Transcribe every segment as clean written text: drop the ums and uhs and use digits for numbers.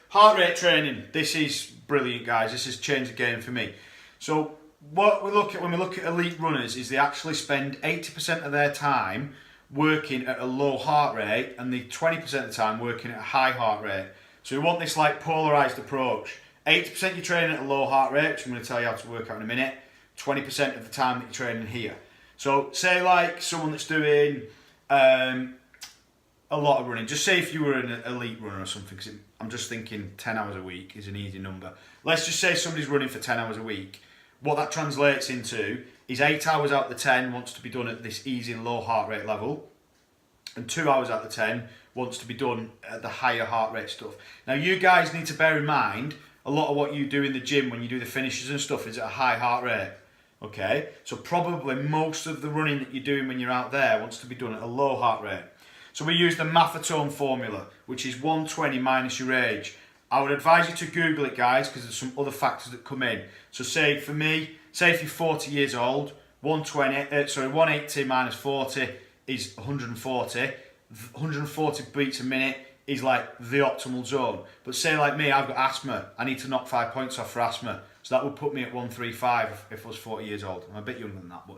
Heart rate training. This is brilliant, guys. This has changed the game for me. So what we look at when we look at elite runners is they actually spend 80% of their time working at a low heart rate and the 20% of the time working at a high heart rate. So we want this like polarized approach. 80% you're training at a low heart rate, which I'm going to tell you how to work out in a minute. 20% of the time that you're training here. So say like someone that's doing a lot of running. Just say if you were an elite runner or something, because I'm just thinking 10 hours a week is an easy number. Let's just say somebody's running for 10 hours a week. What that translates into is 8 hours out of the 10 wants to be done at this easy low heart rate level, and 2 hours out of the 10 wants to be done at the higher heart rate stuff. Now you guys need to bear in mind, a lot of what you do in the gym when you do the finishes and stuff is at a high heart rate. Okay, so probably most of the running that you're doing when you're out there wants to be done at a low heart rate. So we use the MAFFETONE formula, which is 120 minus your age. I would advise you to Google it, guys, because there's some other factors that come in. So say for me, say if you're 40 years old, 180 minus 40 is 140. 140 beats a minute is like the optimal zone. But say like me, I've got asthma. I need to knock 5 points off for asthma. So that would put me at 135 if I was 40 years old. I'm a bit younger than that, but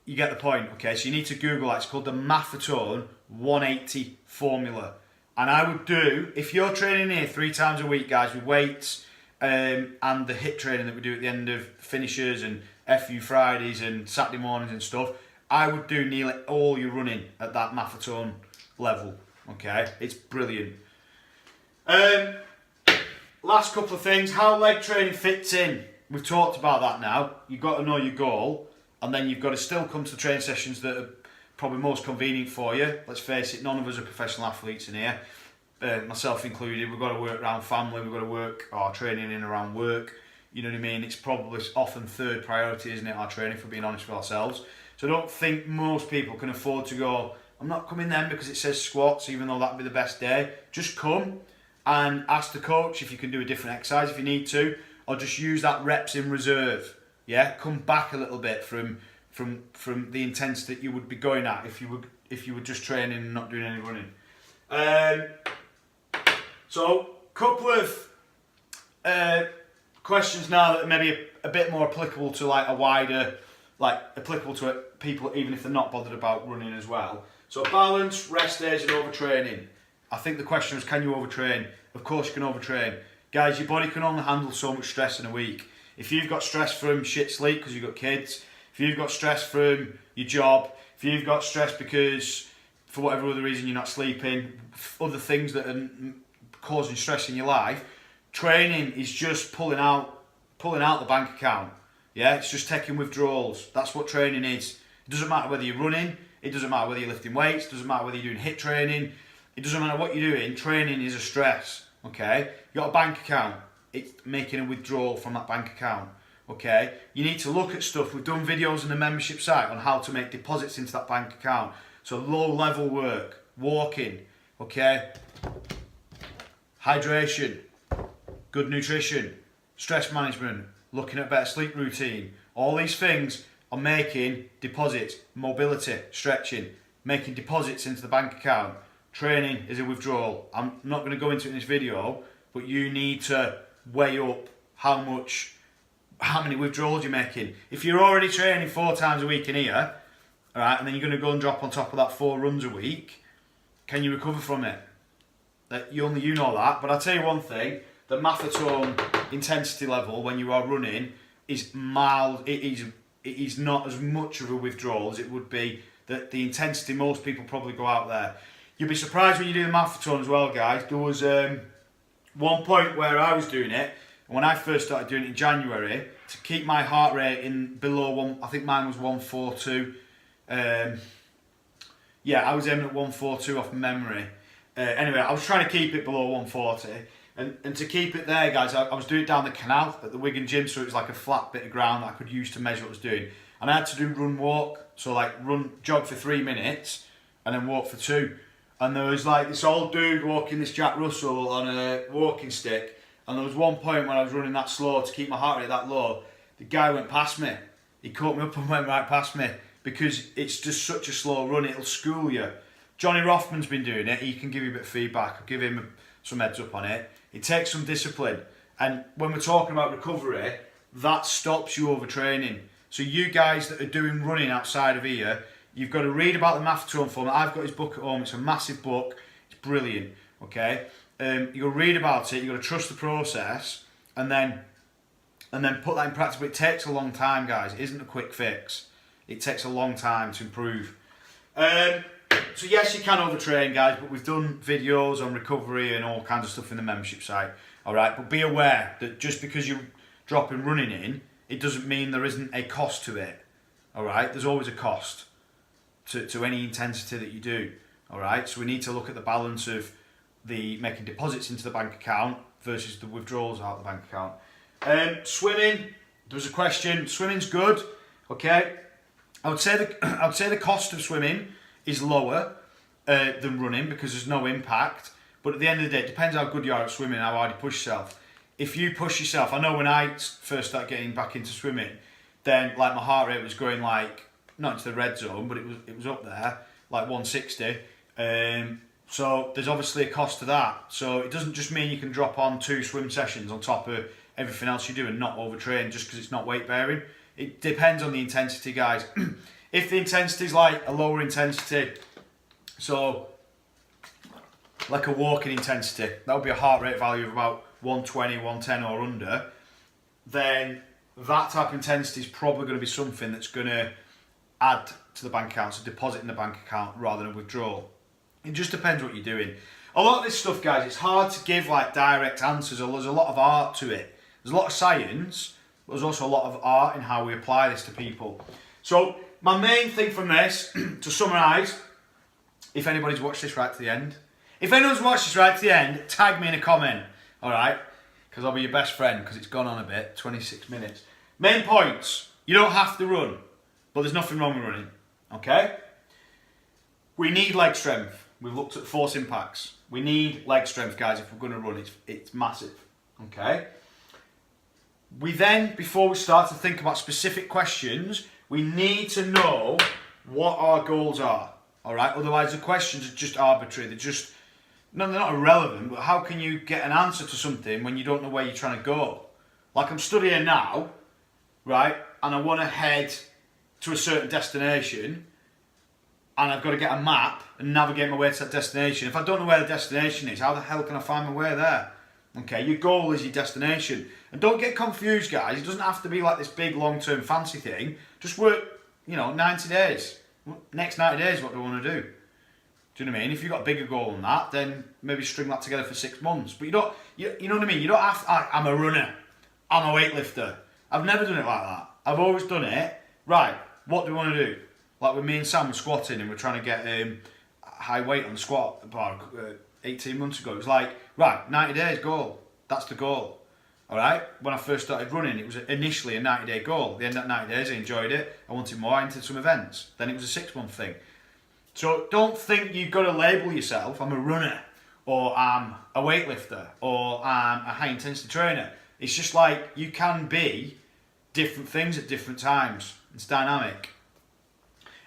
you get the point. Okay, so you need to Google that. It's called the MAFFETONE 180 formula. And I would do, if you're training here 3 times a week, guys, with weights and the HIIT training that we do at the end of finishers and FU Fridays and Saturday mornings and stuff, I would do nearly all your running at that MAFFETONE level. Okay, it's brilliant. Last couple of things, how leg training fits in. We've talked about that now. You've got to know your goal, and then you've got to still come to the training sessions that are probably most convenient for you. Let's face it, none of us are professional athletes in here, myself included. We've got to work around family, we've got to work our training in around work. You know what I mean? It's probably often third priority, isn't it, our training, for being honest with ourselves. So I don't think most people can afford to go, I'm not coming then because it says squats, even though that'd be the best day. Just come and ask the coach if you can do a different exercise if you need to, or just use that reps in reserve. Yeah, come back a little bit from the intensity that you would be going at if you were just training and not doing any running. So couple of questions now that are maybe a bit more applicable to like a wider, like applicable to people even if they're not bothered about running as well. So balance, rest days and overtraining. I think the question was, can you overtrain? Of course you can overtrain. Guys, your body can only handle so much stress in a week. If you've got stress from shit sleep because you've got kids, if you've got stress from your job, if you've got stress because for whatever other reason you're not sleeping, other things that are causing stress in your life, training is just pulling out the bank account. Yeah, it's just taking withdrawals. That's what training is. It doesn't matter whether you're running, it doesn't matter whether you're lifting weights, it doesn't matter whether you're doing HIIT training, it doesn't matter what you're doing, training is a stress, okay? You got a bank account, it's making a withdrawal from that bank account, okay? You need to look at stuff. We've done videos on the membership site on how to make deposits into that bank account. So low level work, walking, okay? Hydration, good nutrition, stress management, looking at better sleep routine. All these things are making deposits, mobility, stretching, making deposits into the bank account. Training is a withdrawal. I'm not going to go into it in this video, but you need to weigh up how many withdrawals you're making. If you're already training 4 times a week in here, all right, and then you're going to go and drop on top of that 4 runs a week, can you recover from it? That you know that. But I'll tell you one thing, the MAFFETONE intensity level when you are running is mild. It is not as much of a withdrawal as it would be that the intensity most people probably go out there. You'll be surprised when you do the MAFFETONE as well, guys. There was one point where I was doing it, and when I first started doing it in January, to keep my heart rate in below 1, I think mine was 142. Yeah, I was aiming at 142 off memory. Anyway, I was trying to keep it below 140. And to keep it there, guys, I was doing it down the canal at the Wigan gym, so it was like a flat bit of ground that I could use to measure what I was doing. And I had to do run-walk, so like jog for 3 minutes, and then walk for 2. And there was like this old dude walking this Jack Russell on a walking stick, and there was one point when I was running that slow to keep my heart rate that low, the guy went past me. He caught me up and went right past me, because it's just such a slow run, it'll school you. Johnny Rothman's been doing it. He can give you a bit of feedback. I'll give him some heads up on it. It takes some discipline. And when we're talking about recovery, that stops you overtraining. So you guys that are doing running outside of here, you've got to read about the MAFFETONE format. I've got his book at home. It's a massive book. It's brilliant. Okay, you've got to read about it. You've got to trust the process, and then put that in practice. But it takes a long time, guys. It isn't a quick fix. It takes a long time to improve. So yes, you can overtrain, guys, but we've done videos on recovery and all kinds of stuff in the membership site. All right, but be aware that just because you're dropping running in, it doesn't mean there isn't a cost to it. All right, there's always a cost to any intensity that you do. All right, so we need to look at the balance of the making deposits into the bank account versus the withdrawals out of the bank account. Swimming, there was a question. Swimming's good. Okay, I would say the cost of swimming is lower than running because there's no impact. But at the end of the day, it depends how good you are at swimming, how hard you push yourself. If you push yourself, I know when I first started getting back into swimming, then like my heart rate was going like not into the red zone, but it was up there, like 160. So there's obviously a cost to that. So it doesn't just mean you can drop on 2 swim sessions on top of everything else you do and not overtrain just because it's not weight bearing. It depends on the intensity, guys. If the intensity is like a lower intensity, so like a walking intensity, that would be a heart rate value of about 120, 110 or under, then that type of intensity is probably going to be something that's going to add to the bank account, so deposit in the bank account rather than withdrawal. It just depends what you're doing. A lot of this stuff, guys, it's hard to give like direct answers, or there's a lot of art to it. There's a lot of science, but there's also a lot of art in how we apply this to people. So my main thing from this, to summarise, if anybody's watched this right to the end, if anyone's watched this right to the end, tag me in a comment, all right? Because I'll be your best friend, because it's gone on a bit, 26 minutes. Main points, you don't have to run, but there's nothing wrong with running, okay? We need leg strength. We've looked at force impacts. We need leg strength, guys, if we're going to run. It's massive, okay? We then, before we start to think about specific questions, we need to know what our goals are, all right? Otherwise, the questions are just arbitrary. They're not irrelevant, but how can you get an answer to something when you don't know where you're trying to go? Like I'm studying now, right? And I want to head to a certain destination, and I've got to get a map and navigate my way to that destination. If I don't know where the destination is, how the hell can I find my way there? Okay, your goal is your destination. And don't get confused, guys. It doesn't have to be like this big long-term fancy thing. Just work, 90 days. Next 90 days, what do I want to do? Do you know what I mean? If you've got a bigger goal than that, then maybe string that together for 6 months. But you know what I mean? You don't have to, I'm a runner. I'm a weightlifter. I've never done it like that. I've always done it, right, what do we want to do? Like with me and Sam were squatting and we're trying to get high weight on the squat bar 18 months ago. It was like, right, 90 days goal. That's the goal. All right? When I first started running, it was initially a 90-day goal. At the end of that 90 days, I enjoyed it. I wanted more. I entered some events. Then it was a 6-month thing. So don't think you've got to label yourself, I'm a runner, or I'm a weightlifter, or I'm a high-intensity trainer. It's just like you can be different things at different times. It's dynamic.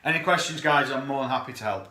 Any questions, guys? I'm more than happy to help.